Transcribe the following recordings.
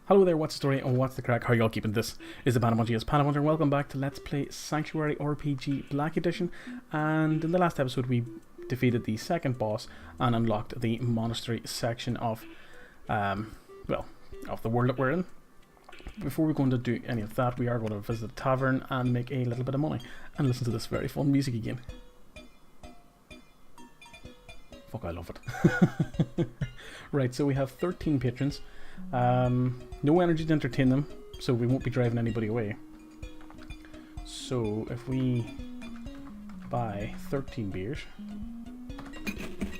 Hello there, what's the story and what's the crack? How y'all keeping? This is ThePandaPuncher, yes, PandaPuncher, and welcome back to Let's Play SanctuaryRPG Black Edition. And in the last episode we defeated the second boss and unlocked the monastery section of, of the world that we're in. Before we're going to do any of that, we are going to visit the tavern and make a little bit of money and listen to this very fun music again. Fuck, I love it. Right, so we have 13 patrons. No energy to entertain them, so we won't be driving anybody away. So if we buy 13 beers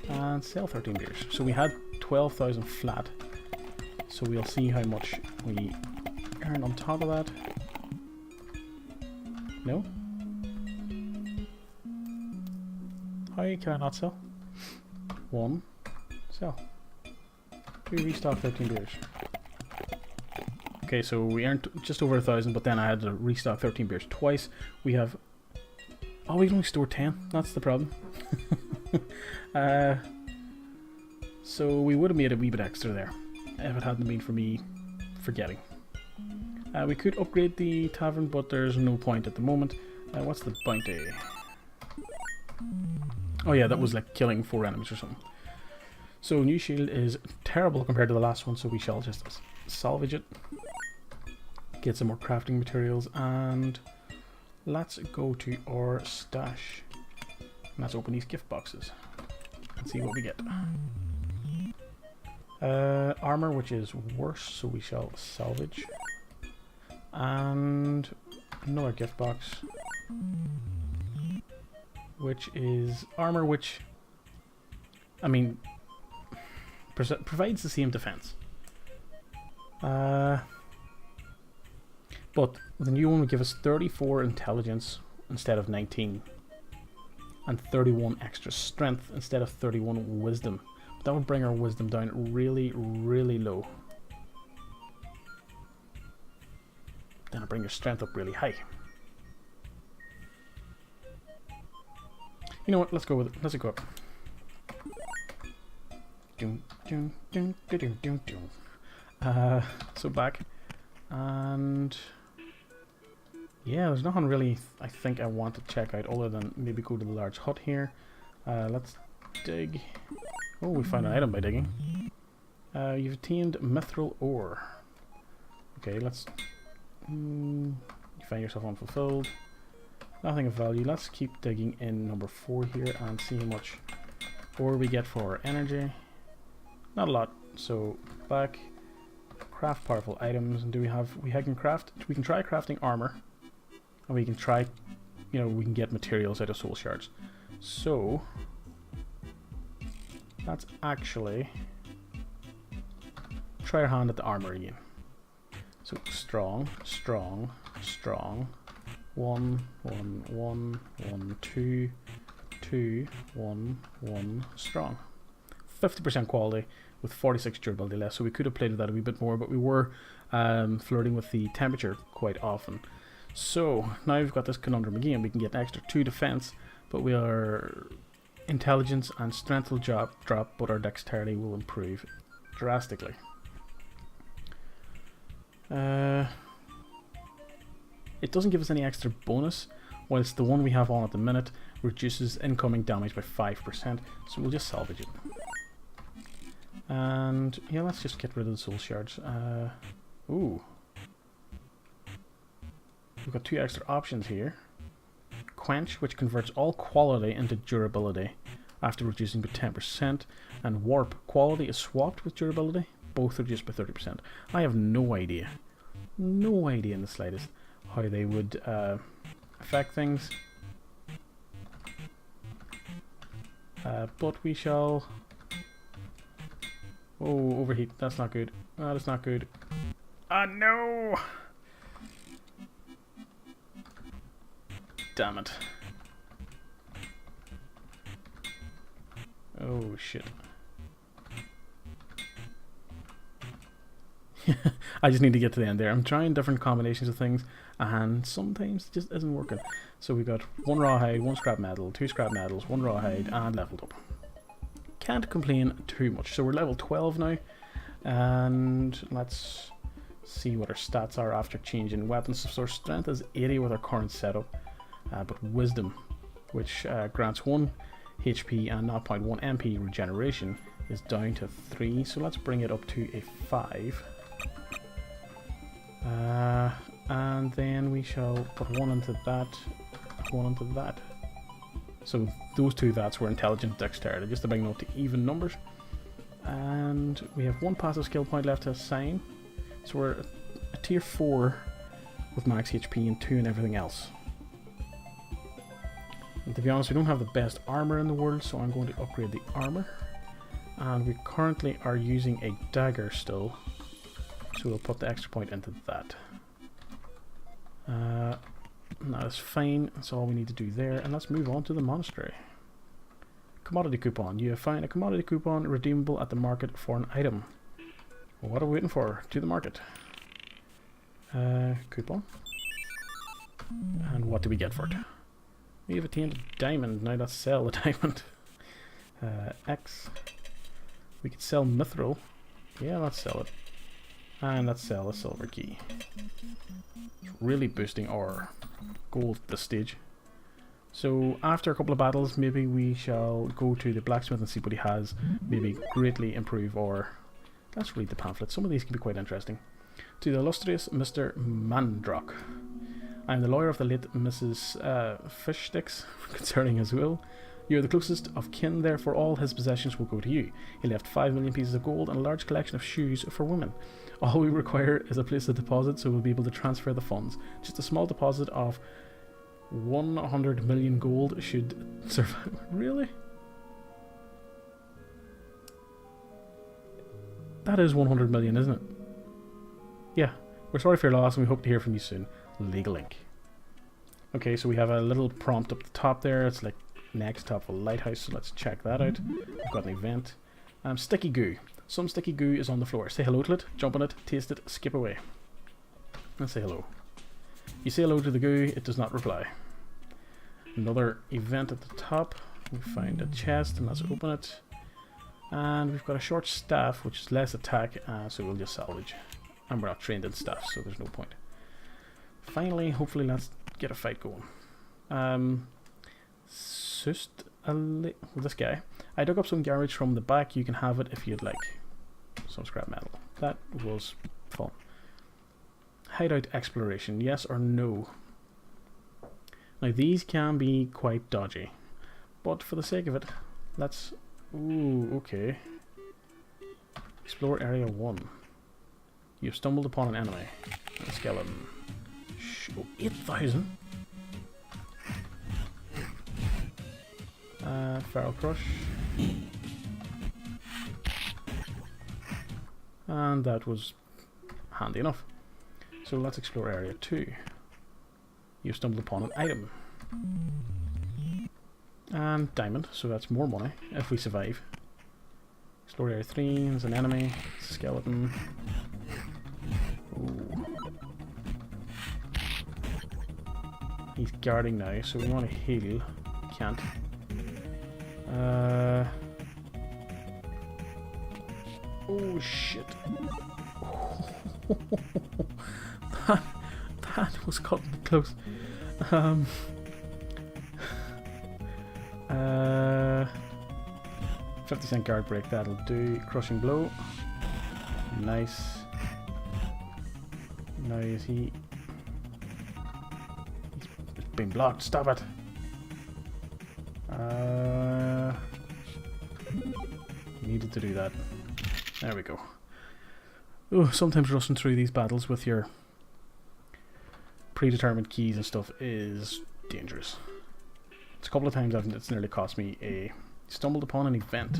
and sell 13 beers, so we had 12,000 flat, so we'll see how much we earn on top of that. No? How can I not sell? 1, sell. We restock 13 beers. Okay, so we earned just over 1,000, but then I had to restock 13 beers twice. We have... Oh, we can only store 10. That's the problem. So we would have made a wee bit extra there if it hadn't been for me forgetting. We could upgrade the tavern, but there's no point at the moment. What's the bounty? Oh yeah, that was like killing 4 enemies or something. So new shield is terrible compared to the last one, so we shall just salvage it. Get some more crafting materials, and let's go to our stash. And let's open these gift boxes and see what we get. Armor, which is worse, so we shall salvage. And another gift box, which is armor, which, I mean, provides the same defense. But the new one will give us 34 intelligence instead of 19. And 31 extra strength instead of 31 wisdom. But that would bring our wisdom down really, really low. Then it'll bring your strength up really high. You know what, let's go with it. Let's go up. So back, and yeah, there's nothing really I think I want to check out other than maybe go to the large hut here. Let's dig. Oh, we found an item by digging. You've attained mithril ore. Okay, let's you find yourself unfulfilled. Nothing of value. Let's keep digging in number 4 here and see how much ore we get for our energy. Not a lot, so back, craft powerful items, and we can try crafting armor, and we can try, we can get materials out of soul shards. So let's actually try our hand at the armor again. So strong, 1, 1, 1, 1, 2, 2, 1, 1, strong. 50% quality with 46 durability less, so we could have played with that a wee bit more, but we were flirting with the temperature quite often. So now we've got this conundrum again. We can get an extra 2 defense, but we are intelligence and strength will drop, but our dexterity will improve drastically. It doesn't give us any extra bonus, whilst the one we have on at the minute reduces incoming damage by 5%, so we'll just salvage it. And yeah, let's just get rid of the soul shards. Ooh. We've got 2 extra options here. Quench, which converts all quality into durability after reducing by 10%, and Warp, quality is swapped with durability, both reduced by 30%. I have no idea in the slightest how they would affect things. But we shall... Oh, overheat. That's not good. That's not good. Ah, no! Damn it. Oh, shit. I just need to get to the end there. I'm trying different combinations of things, and sometimes it just isn't working. So we've got 1 rawhide, 1 scrap metal, 2 scrap metals, 1 rawhide, and leveled up. Can't complain too much. So we're level 12 now, and let's See what our stats are after changing weapons. So our strength is 80 with our current setup, but wisdom, which grants 1 HP and 0.1 MP regeneration, is down to 3. So let's bring it up to a 5. And then we shall put 1 into that, 1 into that. So those two that's were intelligent dexterity, just a big note to even numbers. And we have 1 passive skill point left to assign. So we're a tier 4 with max HP and 2 in everything else. And to be honest, we don't have the best armor in the world, so I'm going to upgrade the armor. And we currently are using a dagger still, so we'll put the extra point into that. That is fine, that's all we need to do there, and let's move on to the monastery. Commodity coupon. You have found a commodity coupon redeemable at the market for an item. Well, what are we waiting for? To the market. Coupon. And what do we get for it? We have attained a diamond. Now let's sell the diamond. X. We could sell mithril. Yeah, let's sell it. And let's sell a silver key. It's really boosting our gold at this stage. So after a couple of battles, maybe we shall go to the blacksmith and see what he has. Maybe greatly improve our... Let's read the pamphlet. Some of these can be quite interesting. To the illustrious Mr. Mandrock. I am the lawyer of the late Mrs. Fishsticks concerning his will. You are the closest of kin, therefore all his possessions will go to you. He left 5 million pieces of gold and a large collection of shoes for women. All we require is a place to deposit, so we'll be able to transfer the funds. Just a small deposit of 100 million gold should survive. Really? That is 100 million, isn't it? Yeah. We're sorry for your loss and we hope to hear from you soon. Legal Ink. Okay, so we have a little prompt up the top there. It's like next top of a lighthouse, so let's check that out. We've got an event. Sticky goo. Some sticky goo is on the floor. Say hello to it, jump on it, taste it, skip away. Let's say hello. You say hello to the goo, it does not reply. Another event at the top. We find a chest and let's open it. And we've got a short staff, which is less attack, so we'll just salvage. And we're not trained in staff, so there's no point. Finally, hopefully let's get a fight going. This guy. I dug up some garbage from the back. You can have it if you'd like. Some scrap metal. That was fun. Hideout exploration. Yes or no? Now these can be quite dodgy. But for the sake of it, let's... Ooh, okay. Explore area 1. You've stumbled upon an enemy. A skeleton. Oh, 8,000? Feral Crush. And that was handy enough. So let's explore area 2. You've stumbled upon an item. And diamond, so that's more money if we survive. Explore area 3, there's an enemy, skeleton. Ooh. He's guarding now, so we want to heal. Can't. Oh shit. that was cutting it close. 50% guard break, that'll do. Crushing blow. Nice. Now is he... He's been blocked, stop it! Needed to do that. There we go. Oh, sometimes rushing through these battles with your predetermined keys and stuff is dangerous. It's a couple of times it's nearly cost me a... Stumbled upon an event.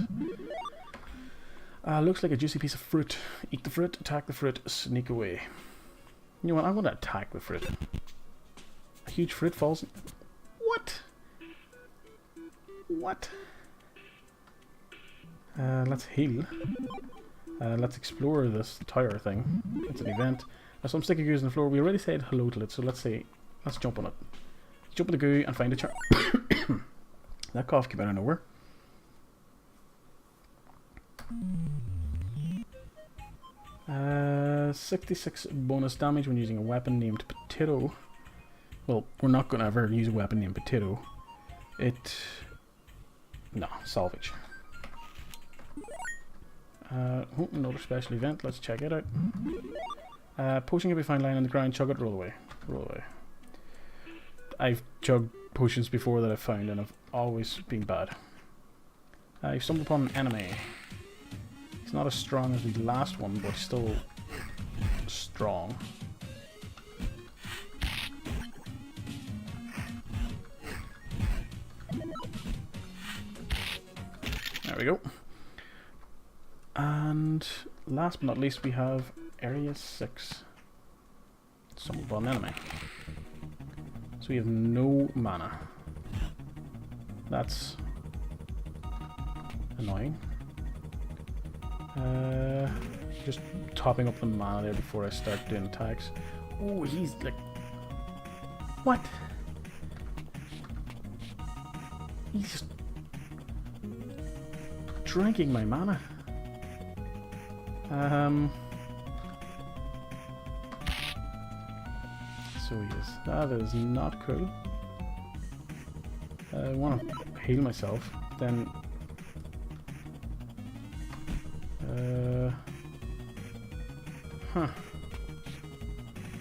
Looks like a juicy piece of fruit. Eat the fruit, attack the fruit, sneak away. You know what, I'm going to attack the fruit. A huge fruit falls... What? What? Let's heal. Let's explore this tower thing. It's an event. There's some sticky goos on the floor. We already said hello to it, so let's jump on it. Jump on the goo and find a charm. That cough came out of nowhere. 66 bonus damage when using a weapon named Potato. Well, we're not going to ever use a weapon named Potato. No, salvage. Oh, another special event. Let's check it out. Potion can be found lying on the ground. Chug it, roll away. Roll away. I've chugged potions before that I've found and I've always been bad. You've stumbled upon an enemy. He's not as strong as the last one, but still strong. There we go. And last but not least, we have Area 6. Stumbled upon an enemy. So we have no mana. That's annoying. Just topping up the mana there before I start doing attacks. Oh, he's like... What? He's just... drinking my mana. So he is. That is not cool. I want to heal myself. Then...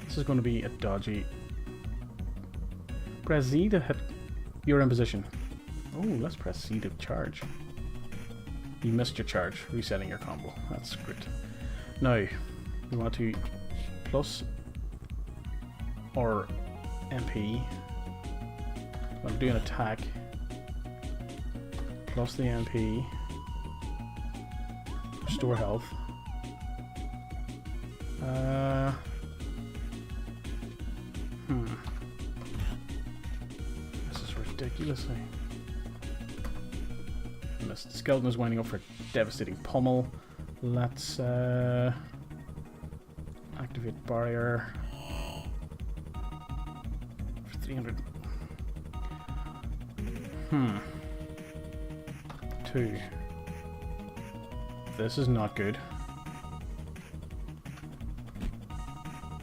This is going to be a dodgy... Press Z to hit... You're in position. Oh, let's press C to charge. You missed your charge, resetting your combo. That's great. Now, we want to plus or MP. I'm doing attack plus the MP. Restore health. This is ridiculously. Missed. The skeleton is winding up for a devastating pummel. Let's activate barrier for 300. 2. This is not good.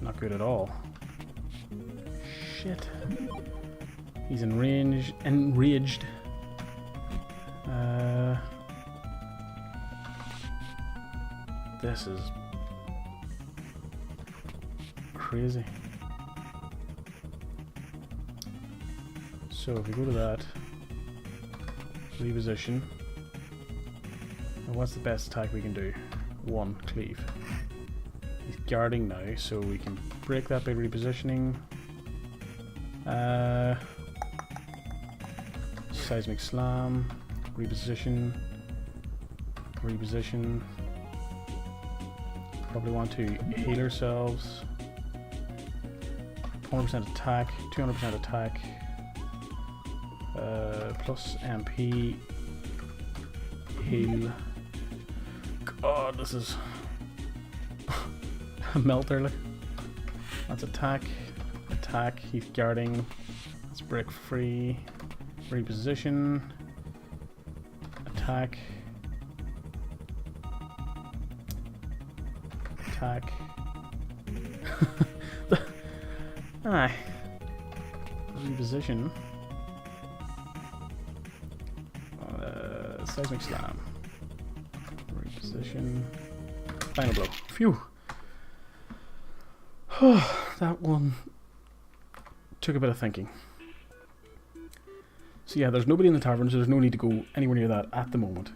Not good at all. Shit. He's enraged. This is crazy. So if we go to that, reposition. And what's the best attack we can do? 1, cleave. He's guarding now, so we can break that by repositioning. Seismic slam, reposition, reposition. Probably want to heal ourselves. 100% attack, 200% attack, plus MP, heal. God, this is a melter. Like. That's attack, attack. He's guarding. Let's break free. Reposition. Attack. Attack. Aye. Reposition. Seismic slam. Reposition. Final blow. Phew. That one took a bit of thinking. So yeah, there's nobody in the tavern, so there's no need to go anywhere near that at the moment.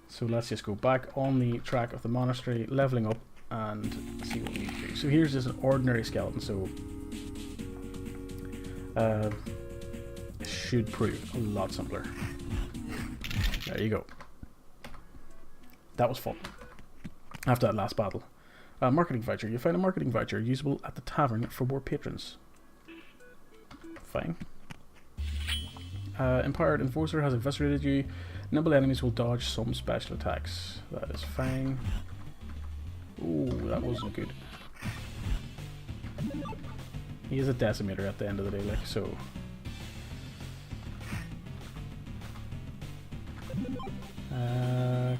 So let's just go back on the track of the monastery, leveling up, and see what we need to do. So here's just an ordinary skeleton, so it should prove a lot simpler. There you go. That was fun. After that last battle. Marketing voucher. You find a marketing voucher usable at the tavern for more patrons. Fine. Empowered Enforcer has eviscerated you. Nimble enemies will dodge some special attacks. That is fine. Ooh, that wasn't good. He is a decimator at the end of the day, like so.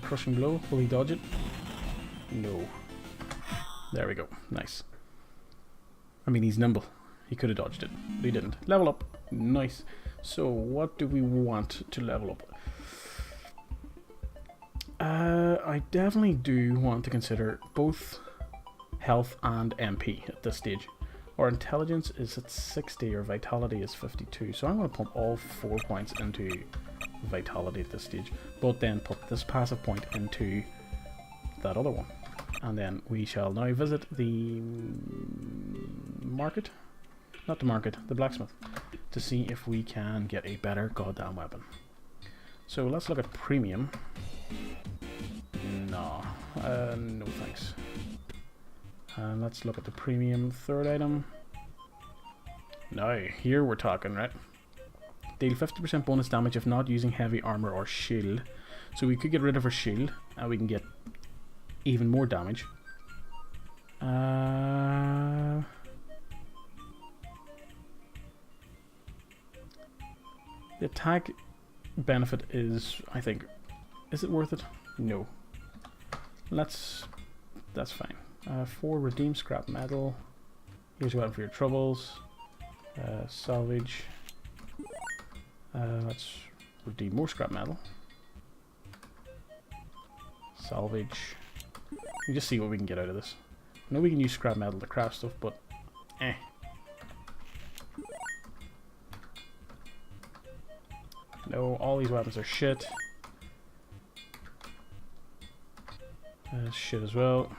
Crushing blow. Will he dodge it? No. There we go. Nice. I mean, he's nimble. He could have dodged it, but he didn't. Level up. Nice. So, what do we want to level up? I definitely do want to consider both health and MP at this stage. Our intelligence is at 60, our vitality is 52. So I'm going to pump all 4 points into vitality at this stage, but then put this passive point into that other one. And then we shall now visit the market, not the market, the blacksmith, to see if we can get a better goddamn weapon. So let's look at premium. No, no thanks. And let's look at the premium third item. Now, here we're talking, right? Deal 50% bonus damage if not using heavy armor or shield. So we could get rid of our shield and we can get even more damage. The attack benefit is, I think, is it worth it? No. That's fine. 4 redeem scrap metal. Here's a weapon for your troubles. Salvage. Let's redeem more scrap metal. Salvage. You just see what we can get out of this. I know we can use scrap metal to craft stuff, but eh. No, all these weapons are shit. Shit as well.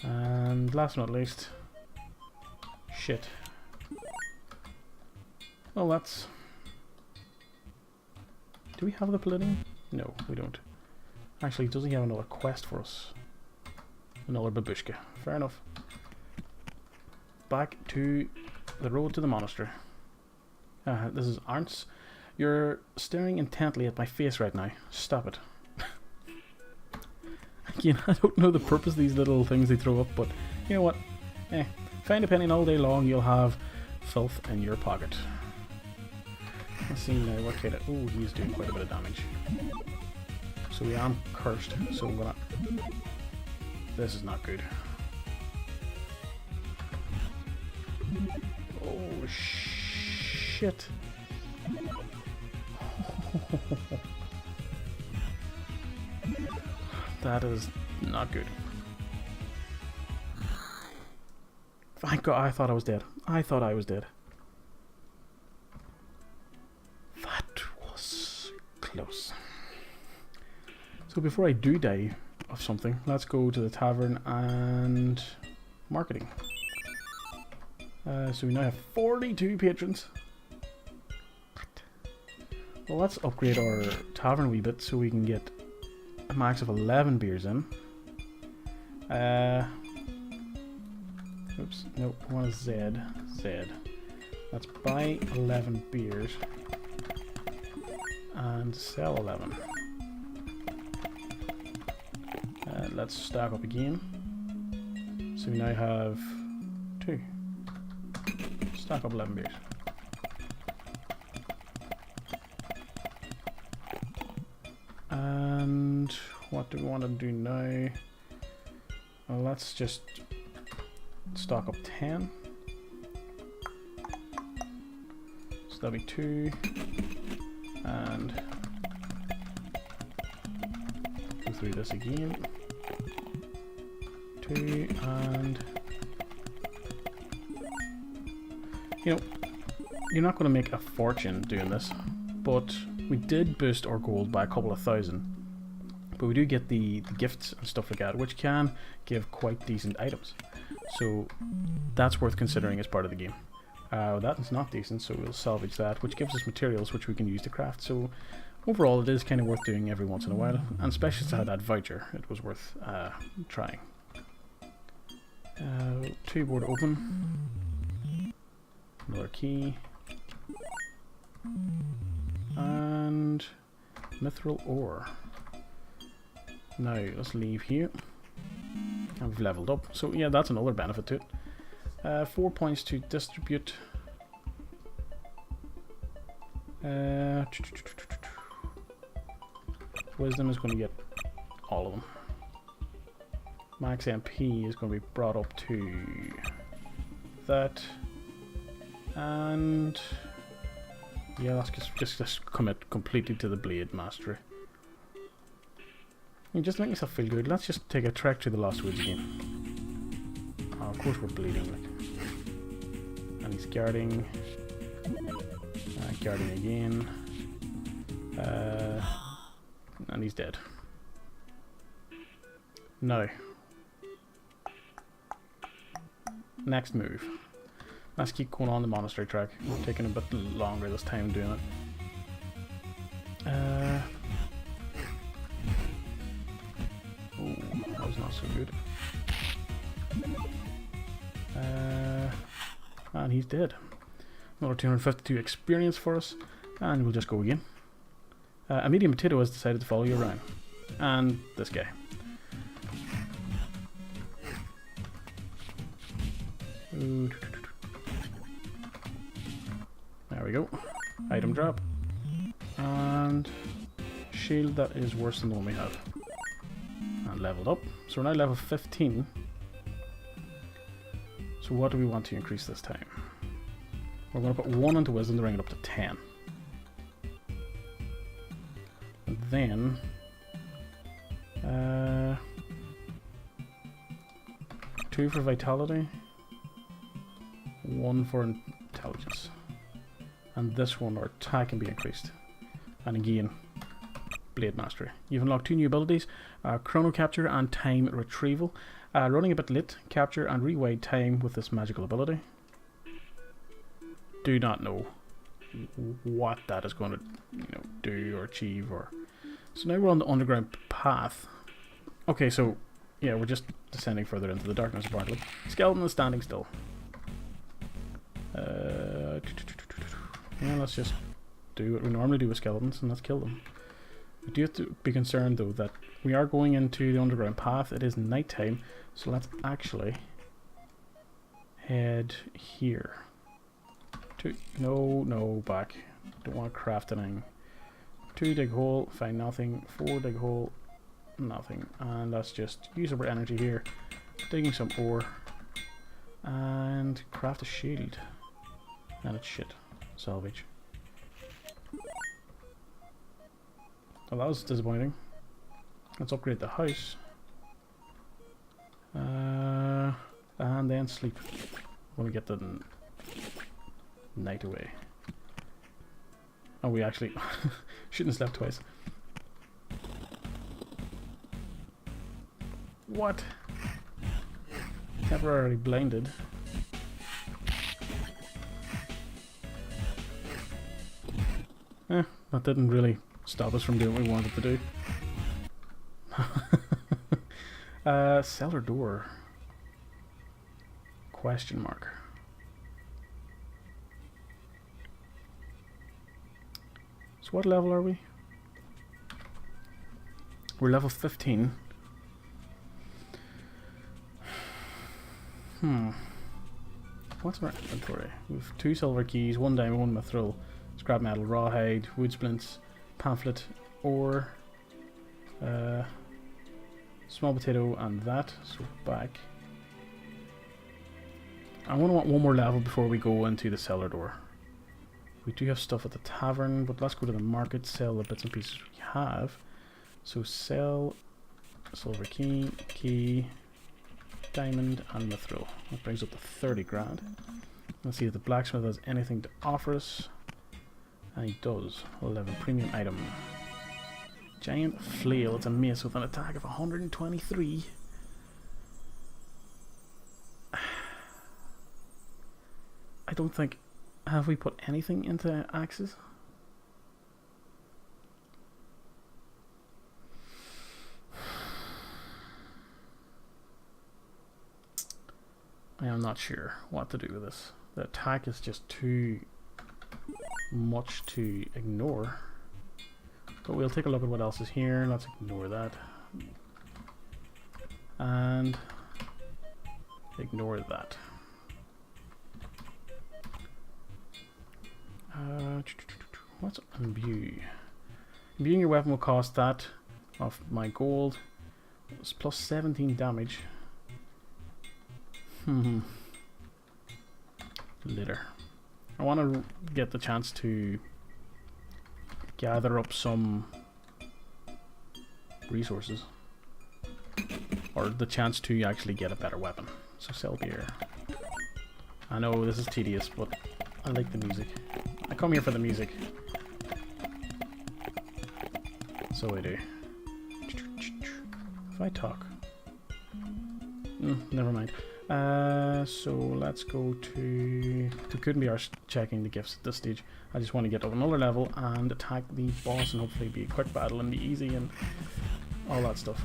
And last but not least, shit. Well, that's... Do we have the palladium? No, we don't. Actually, does he have another quest for us? Another babushka. Fair enough. Back to the road to the monastery. This is Arntz. You're staring intently at my face right now. Stop it. Again, I don't know the purpose of these little things they throw up, but you know what? Find a penny all day long, you'll have filth in your pocket. Let's see now what kind of... Oh, he's doing quite a bit of damage. So we am cursed, so I'm gonna... This is not good. Oh, shit. That is not good. Thank God, I thought I was dead. I thought I was dead. That was close. So before I do die of something, let's go to the tavern and marketing. So we now have 42 patrons. Well, let's upgrade our tavern a wee bit so we can get a max of 11 beers in. Oops, nope, I want a Z. Let's buy 11 beers and sell 11. Let's stack up again. So we now have 2. Stack up 11 beers. And what do we want to do now? Well, let's just stock up 10. So that'll be 2. And go through this again. 2 and... You know, you're not going to make a fortune doing this, but we did boost our gold by a couple of thousand. But we do get the gifts and stuff like that, which can give quite decent items. So that's worth considering as part of the game. That is not decent, so we'll salvage that, which gives us materials which we can use to craft. So overall, it is kind of worth doing every once in a while, and especially to have that voucher, it was worth trying. 2 board open. Another key. And mithril ore. Now let's leave here. And we've leveled up. So yeah, that's another benefit to it. 4 points to distribute. Wisdom is going to get all of them. max MP is going to be brought up to that, and yeah, let's just commit completely to the blade mastery. You just make myself feel good. Let's just take a trek to the Lost Woods again. Oh, of course we're bleeding, like. And he's guarding. Guarding again. And he's dead. No. Next move. Let's keep going on the monastery track. We're taking a bit longer this time doing it. Oh, that was not so good. And he's dead. Another 252 experience for us, and we'll just go again. A medium potato has decided to follow you around. And this guy. Ooh. There we go. Item drop. And shield that is worse than the one we have. And leveled up. So we're now level 15. So what do we want to increase this time? We're going to put 1 into wisdom to bring it up to 10. And then 2 for vitality, 1 for intelligence. And this one, our attack can be increased. And again, blade mastery. You've unlocked 2 new abilities, chrono capture and time retrieval. Running a bit late, capture and rewind time with this magical ability. Do not know what that is going to, do or achieve. Or so now we're on the underground path. Okay, so yeah, we're just descending further into the darkness apparently. Skeleton is standing still. Yeah, let's just do what we normally do with skeletons and let's kill them. We do have to be concerned though that we are going into the underground path. It is nighttime, so let's actually head here. No, back. Don't want to craft anything. 2 dig hole, find nothing. 4 dig hole, nothing. And let's just use up our energy here, digging some ore, and craft a shield. And it's shit. Salvage. Well, that was disappointing. Let's upgrade the house. And then sleep. When we get the night away. Oh, we actually shouldn't have slept twice. What? Temporarily blinded. That didn't really stop us from doing what we wanted to do. Cellar door. Question mark. So what level are we? We're level 15. What's in our inventory? We've 2 silver keys, 1 diamond, 1 mithril, scrap metal, rawhide, wood splints, pamphlet, ore, small potato, and that. So back. I'm going to want 1 more level before we go into the cellar door. We do have stuff at the tavern, but let's go to the market, sell the bits and pieces we have. So sell silver key, diamond, and mithril. That brings up to 30 grand. Let's see if the blacksmith has anything to offer us. And he does. 11 premium item. Giant flail. It's a mace with an attack of 123. I don't think... Have we put anything into axes? I am not sure what to do with this. The attack is just too much to ignore. But we'll take a look at what else is here. Let's ignore that. And ignore that. What's imbue? Imbuing your weapon will cost that of my gold. It's plus 17 damage. Later. I want to get the chance to gather up some resources. Or the chance to actually get a better weapon. So sell gear. I know this is tedious, but I like the music. I come here for the music. So I do. If I talk. Never mind. So let's go to... It couldn't be ours checking the gifts at this stage. I just want to get up another level and attack the boss and hopefully be a quick battle and be easy and all that stuff.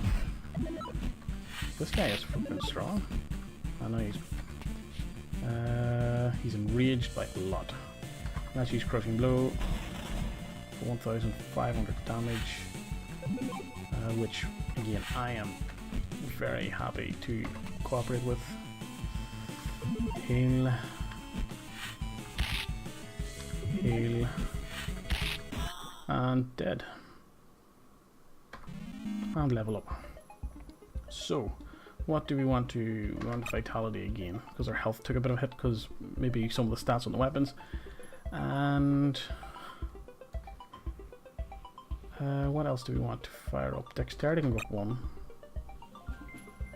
This guy is fucking strong. I know he's enraged by a lot. Let's use Crushing Blow for 1,500 damage, which again I am very happy to cooperate with. Heal. Heal. And dead. And level up. So, what do we want to... We want Vitality again, because our health took a bit of a hit, because maybe some of the stats on the weapons. And... what else do we want to fire up? Dexterity can go up 1.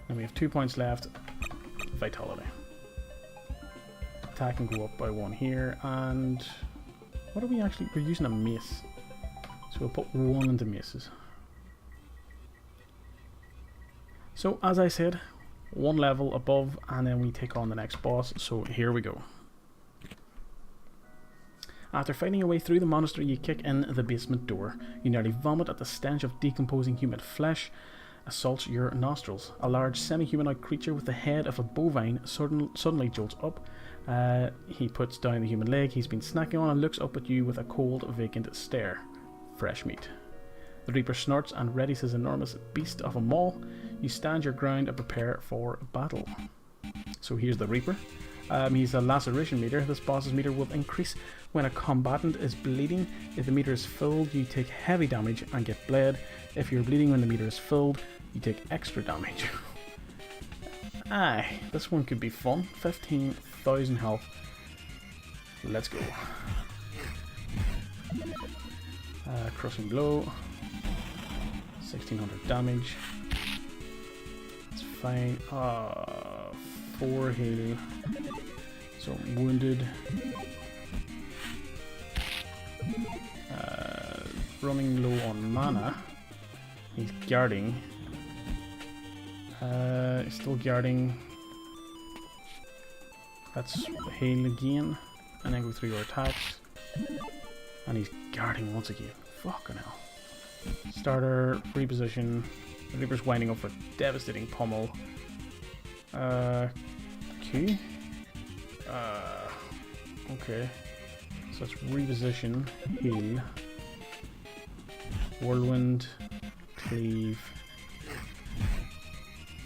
And we have 2 points left. Vitality. Attack can go up by 1 here, and... What are we actually... We're using a mace. So we'll put 1 into maces. So, as I said, 1 level above, and then we take on the next boss. So, here we go. After fighting your way through the monastery, you kick in the basement door. You nearly vomit at the stench of decomposing human flesh assaults your nostrils. A large semi-humanoid creature with the head of a bovine suddenly jolts up. He puts down the human leg he's been snacking on and looks up at you with a cold, vacant stare. Fresh meat. The Reaper snorts and readies his enormous beast of a maul. You stand your ground and prepare for battle. So here's the Reaper. He's a laceration meter. This boss's meter will increase when a combatant is bleeding. If the meter is filled, you take heavy damage and get bled. If you're bleeding when the meter is filled, you take extra damage. Aye, this one could be fun. 15,000 health. Let's go. Crushing Blow. 1,600 damage. It's fine. 4 heal. So wounded. Running low on mana. He's guarding. He's still guarding. Let's heal again. And then go through your attacks. And he's guarding once again. Fucking hell. Starter, reposition. The Reaper's winding up for devastating pummel. Q? Okay. So let's reposition, heal. Whirlwind, cleave.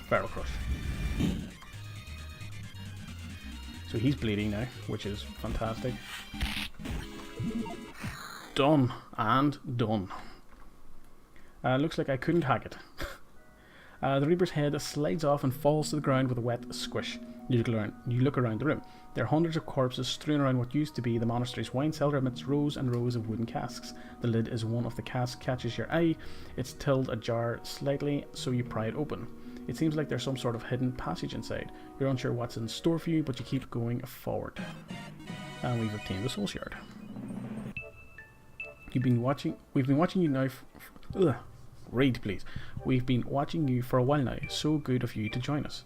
Barrel crush. So he's bleeding now, which is fantastic. Done. And done. Looks like I couldn't hack it. The Reaper's head slides off and falls to the ground with a wet squish. You look around the room. There are hundreds of corpses strewn around what used to be the monastery's wine cellar amidst rows and rows of wooden casks. The lid is one of the casks catches your eye. It's tilted ajar slightly, so you pry it open. It seems like there's some sort of hidden passage inside. You're unsure what's in store for you, but you keep going forward. And we've obtained the soul shard. We've been watching you now. Read, please. We've been watching you for a while now. So good of you to join us.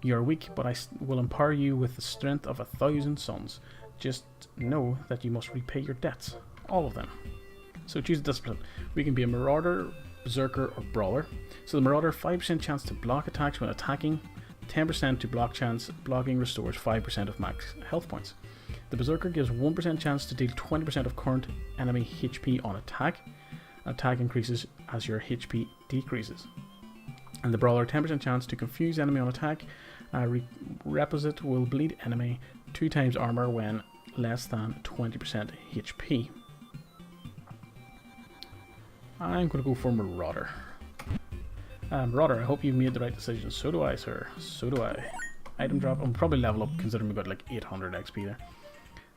You are weak, but I will empower you with the strength of 1,000 suns. Just know that you must repay your debts. All of them. So choose a discipline. We can be a Marauder, Berserker, or Brawler. So the Marauder, 5% chance to block attacks when attacking. 10% to block chance. Blocking restores 5% of max health points. The Berserker gives 1% chance to deal 20% of current enemy HP on attack. Attack increases as your HP decreases. And the Brawler, 10% chance to confuse enemy on attack. Requisite will bleed enemy 2 times armor when less than 20% HP. I'm going to go for Marauder. Marauder, I hope you've made the right decision. So do I, sir. So do I. Item drop. I'll probably level up considering we got like 800 XP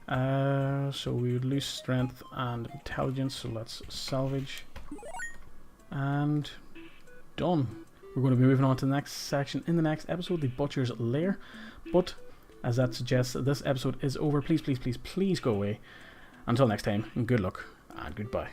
there. So we would lose strength and intelligence, so let's salvage. And done. We're going to be moving on to the next section in the next episode, the Butcher's Lair. But as that suggests, this episode is over. Please, please, please, please go away. Until next time, good luck and goodbye.